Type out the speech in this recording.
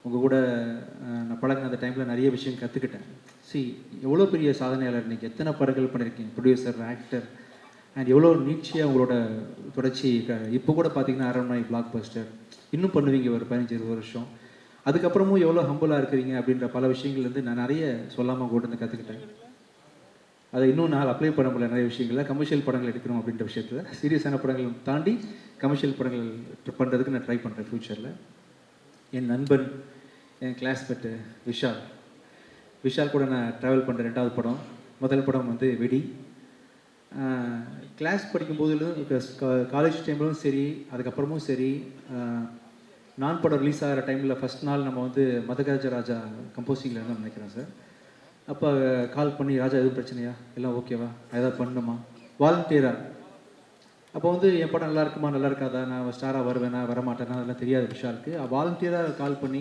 உங்கள் கூட நான் பழகின அந்த டைமில் நிறைய விஷயம் கற்றுக்கிட்டேன். எவ்வளோ பெரிய சாதனையாளர் இன்றைக்கி, எத்தனை படங்கள் பண்ணியிருக்கீங்க, ப்ரொடியூசர், ஆக்டர், அண்ட் எவ்வளோ நீட்சியாக உங்களோட தொடர்ச்சி இப்போ கூட பார்த்தீங்கன்னா அரண்மனை, பிளாக் பஸ்டர், இன்னும் பண்ணுவீங்க ஒரு 15-20 வருஷம். அதுக்கப்புறமும் எவ்வளோ ஹம்பிளாக இருக்கிறீங்க அப்படின்ற பல விஷயங்கள்லேருந்து நான் நிறைய சொல்லாமல் கூட இருந்து கற்றுக்கிட்டேன். அதை இன்னும் நான் அப்ளை பண்ண முடியல நிறைய விஷயங்களில். கமர்ஷியல் படங்கள் எடுக்கணும் அப்படின்ற விஷயத்தில் சீரியஸான படங்கள் தாண்டி கமர்ஷியல் படங்கள் பண்ணுறதுக்கு நான் ட்ரை பண்ணுறேன் ஃப்யூச்சரில். என் நண்பன், என் கிளாஸ்மேட்டு விஷால் விஷால் கூட நான் ட்ராவல் பண்ணுற 2வது படம். முதல் படம் வந்து வெடி. கிளாஸ் படிக்கும்போதுலும் காலேஜ் டைம்லும் சரி, அதுக்கப்புறமும் சரி, நான் படம் ரிலீஸ் ஆகிற டைமில் ஃபஸ்ட் நாள் நம்ம வந்து மதகஜ ராஜா கம்போசிங்கில் இருந்தோம்னு நினைக்கிறேன் சார். அப்போ கால் பண்ணி, ராஜா எதுவும் பிரச்சனையா, எல்லாம் ஓகேவா, ஏதாவது பண்ணணுமா, வாலண்டியராக. அப்போ வந்து என் படம் நல்லா இருக்குமா, நல்லா இருக்காதா, நான் ஸ்டாராக வருவேனா வரமாட்டேனா, அதெல்லாம் தெரியாது விஷாலுக்கு. வாலண்டியராக கால் பண்ணி